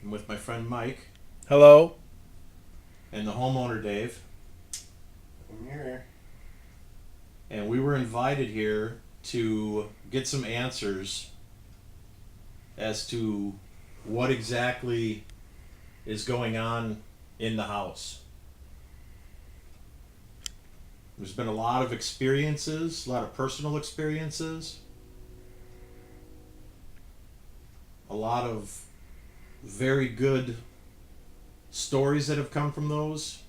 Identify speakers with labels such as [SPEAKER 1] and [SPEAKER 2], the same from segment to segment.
[SPEAKER 1] I'm with my friend Mike
[SPEAKER 2] Hello.
[SPEAKER 1] and the homeowner Dave,
[SPEAKER 3] I'm here.
[SPEAKER 1] and we were invited here to get some answers as to what exactly is going on in the house. There's been a lot of experiences, a lot of personal experiences, a lot of very good stories that have come from those,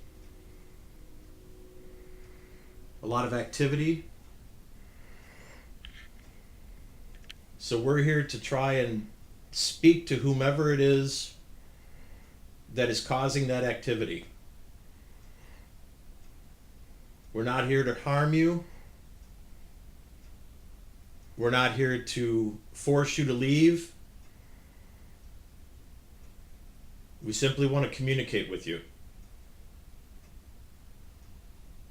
[SPEAKER 1] a lot of activity. So we're here to try and speak to whomever it is that is causing that activity. We're not here to harm you. We're not here to force you to leave. We simply want to communicate with you.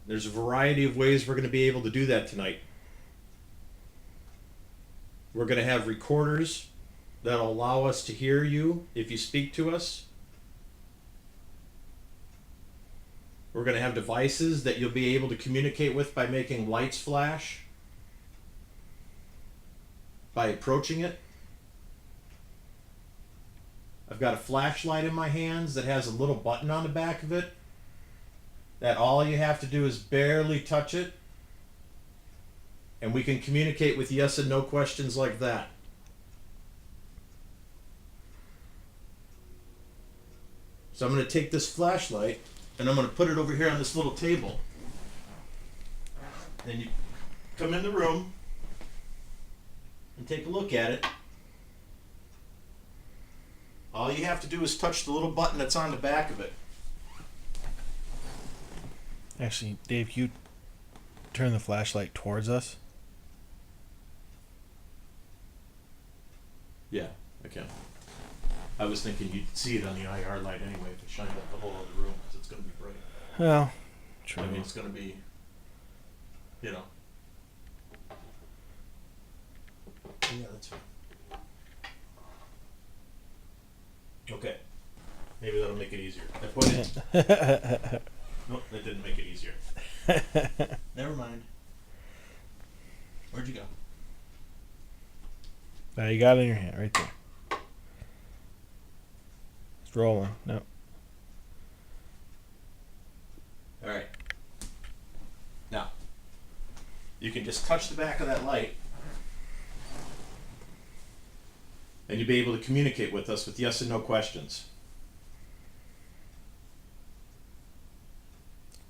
[SPEAKER 1] There's a variety of ways we're going to be able to do that tonight. We're going to have recorders that'll allow us to hear you if you speak to us. We're going to have devices that you'll be able to communicate with by making lights flash, by approaching it. I've got a flashlight in my hands that has a little button on the back of it that all you have to do is barely touch it, and we can communicate with yes and no questions like that. So I'm going to take this flashlight and I'm going to put it over here on this little table. And you come in the room and take a look at it. All you have to do is touch the little button that's on the back of it.
[SPEAKER 2] Actually, Dave, you turn the flashlight towards us.
[SPEAKER 1] Yeah, I can. I was thinking you'd see it on the IR light anyway if it shined up the whole other room because it's going to be bright.
[SPEAKER 2] Well, true.
[SPEAKER 1] I mean, it's going to be, you know. Yeah, that's fine. Okay. Maybe that'll make it easier. I put it. Nope, that didn't make it easier. Never mind. Where'd you go?
[SPEAKER 2] Now you got it in your hand, right there. It's rolling. No.
[SPEAKER 1] All right. Now, you can just touch the back of that light, and you'll be able to communicate with us with yes and no questions.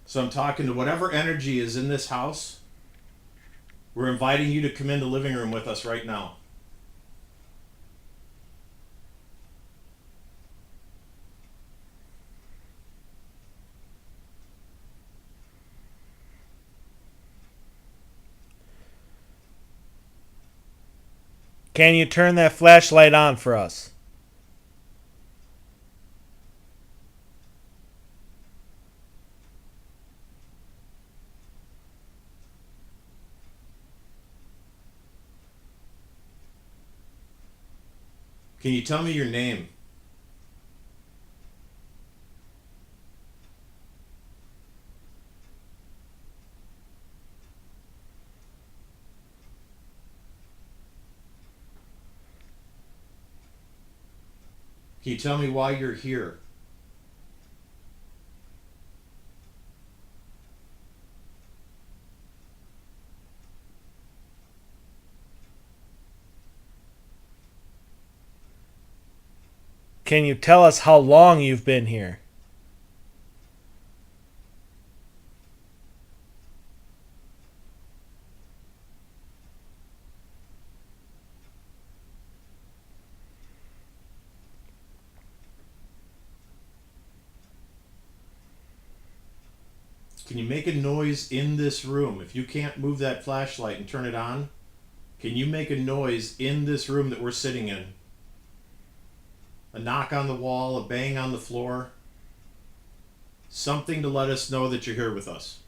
[SPEAKER 1] So I'm talking to whatever energy is in this house. We're inviting you to come in the living room with us right now.
[SPEAKER 2] Can you turn that flashlight on for us?
[SPEAKER 1] Can you tell me your name? Can you tell me why you're here?
[SPEAKER 2] Can you tell us how long you've been here?
[SPEAKER 1] Can you make a noise in this room? If you can't move that flashlight and turn it on, can you make a noise in this room that we're sitting in? A knock on the wall, a bang on the floor. Something to let us know that you're here with us.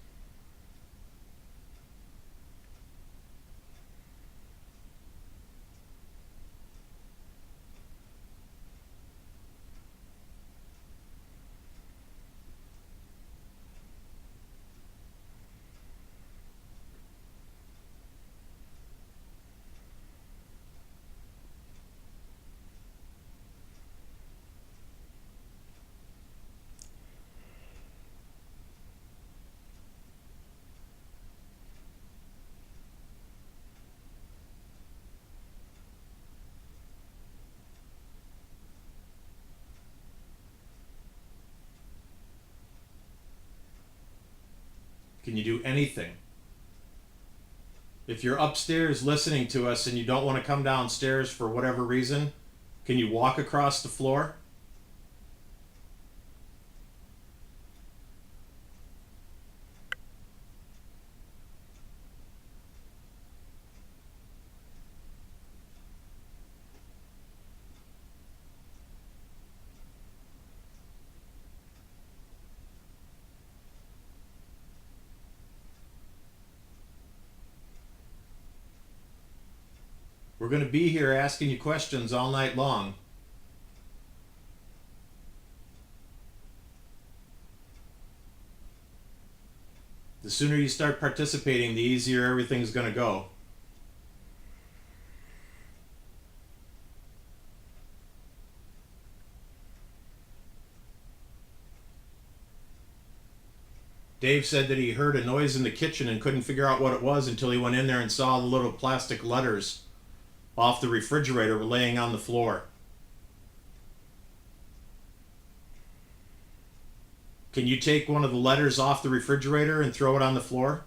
[SPEAKER 1] Can you do anything? If you're upstairs listening to us and you don't want to come downstairs for whatever reason, can you walk across the floor? We're going to be here asking you questions all night long. The sooner you start participating, the easier everything's going to go. Dave said that he heard a noise in the kitchen and couldn't figure out what it was until he went in there and saw the little plastic letters off the refrigerator laying on the floor. Can you take one of the letters off the refrigerator and throw it on the floor?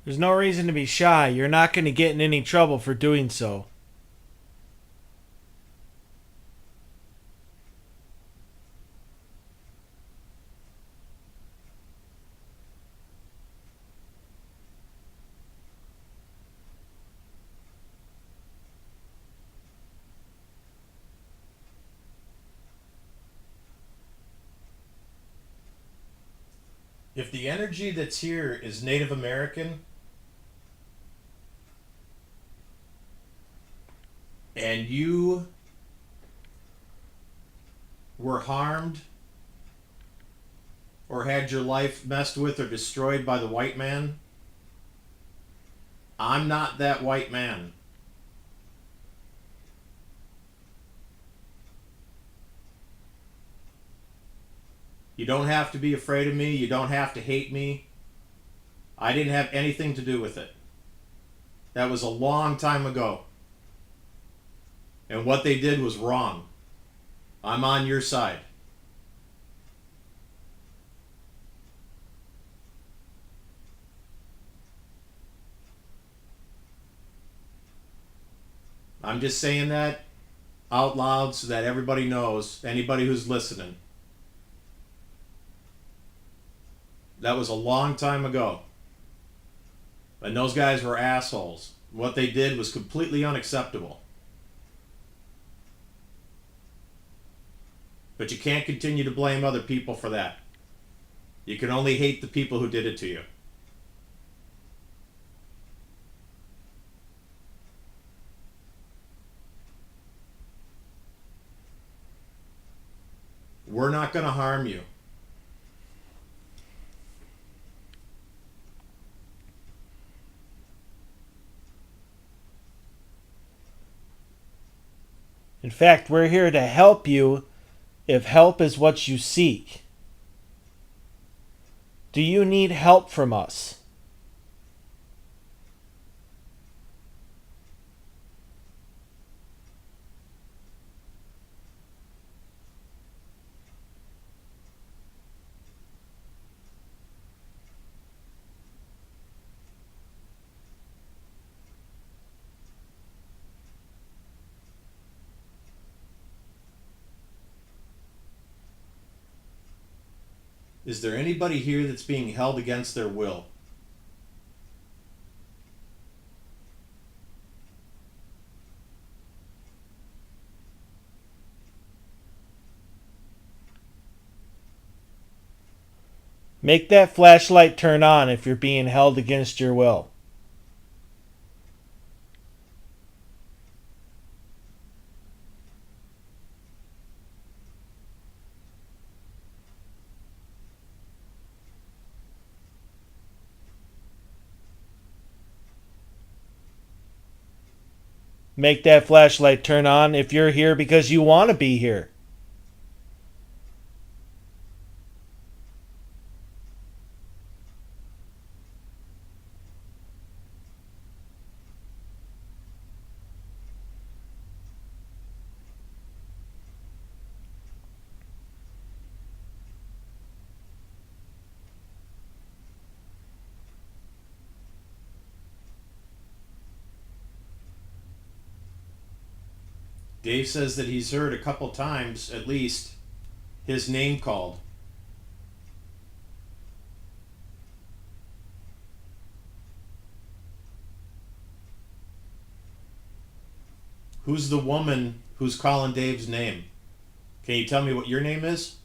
[SPEAKER 2] There's no reason to be shy. You're not going to get in any trouble for doing so.
[SPEAKER 1] If the energy that's here is Native American, and you were harmed or had your life messed with or destroyed by the white man, I'm not that white man. You don't have to be afraid of me. You don't have to hate me. I didn't have anything to do with it. That was a long time ago. And what they did was wrong. I'm on your side. I'm just saying that out loud so that everybody knows, anybody who's listening. That was a long time ago. And those guys were assholes. What they did was completely unacceptable. But you can't continue to blame other people for that. You can only hate the people who did it to you. We're not going to harm you.
[SPEAKER 2] In fact, we're here to help you if help is what you seek. Do you need help from us?
[SPEAKER 1] Is there anybody here that's being held against their will?
[SPEAKER 2] Make that flashlight turn on if you're being held against your will. Make that flashlight turn on if you're here because you want to be here.
[SPEAKER 1] Dave says that he's heard a couple times, at least, his name called. Who's the woman who's calling Dave's name? Can you tell me what your name is?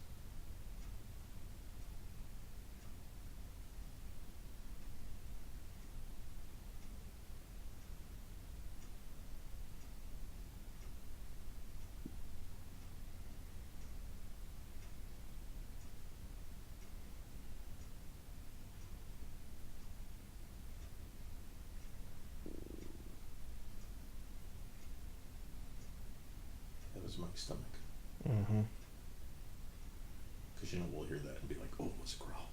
[SPEAKER 1] That was Mike's stomach.
[SPEAKER 2] Mm-hmm.
[SPEAKER 1] Because we'll hear that and be like, oh, it was a growl.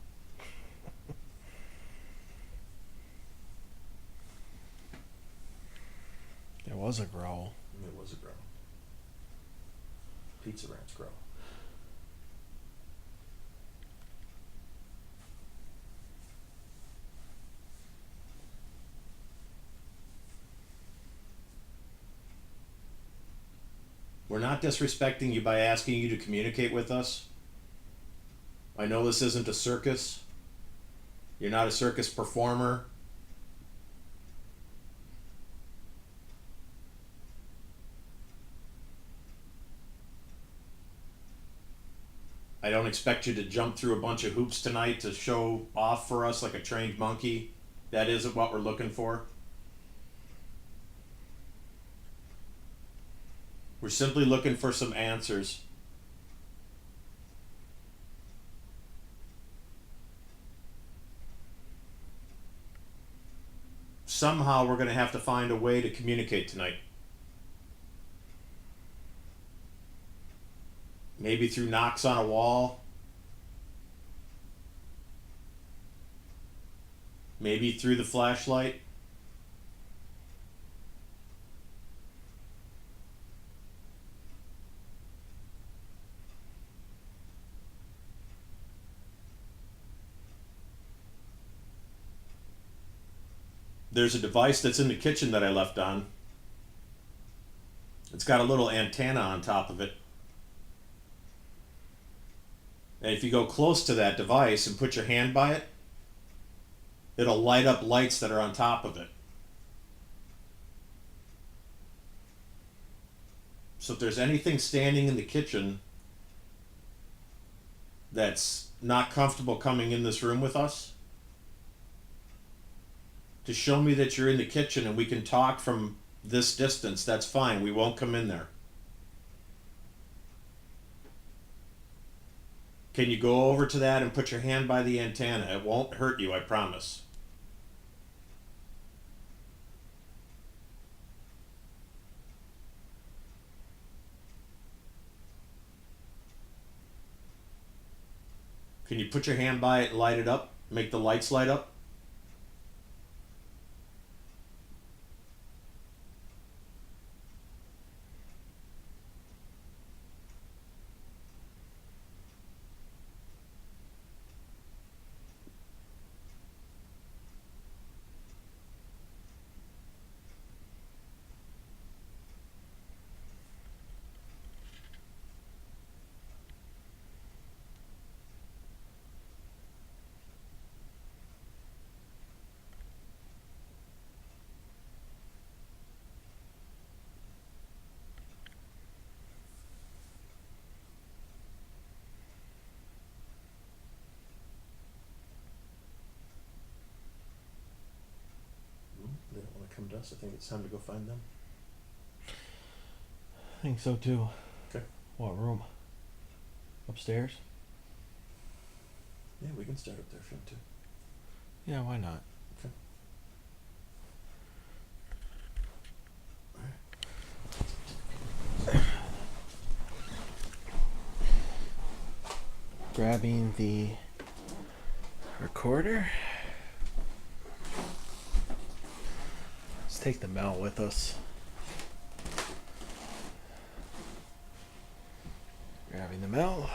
[SPEAKER 2] There was a growl.
[SPEAKER 1] It was a growl. Pizza Ranch growl. We're not disrespecting you by asking you to communicate with us. I know this isn't a circus. You're not a circus performer. I don't expect you to jump through a bunch of hoops tonight to show off for us like a trained monkey. That isn't what we're looking for. We're simply looking for some answers. Somehow we're going to have to find a way to communicate tonight. Maybe through knocks on a wall. Maybe through the flashlight. There's a device that's in the kitchen that I left on. It's got a little antenna on top of it. And if you go close to that device and put your hand by it, it'll light up lights that are on top of it. So if there's anything standing in the kitchen that's not comfortable coming in this room with us, to show me that you're in the kitchen and we can talk from this distance, that's fine. We won't come in there. Can you go over to that and put your hand by the antenna? It won't hurt you, I promise. Can you put your hand by it and light it up? Make the lights light up? They don't want to come to us. I think it's time to go find them.
[SPEAKER 2] I think so too.
[SPEAKER 1] Okay.
[SPEAKER 2] What room? Upstairs?
[SPEAKER 1] Yeah, we can start up there if you want to.
[SPEAKER 2] Yeah, why not?
[SPEAKER 1] Okay. Alright.
[SPEAKER 2] Grabbing the recorder. Let's take the mount with us. Grabbing the mount.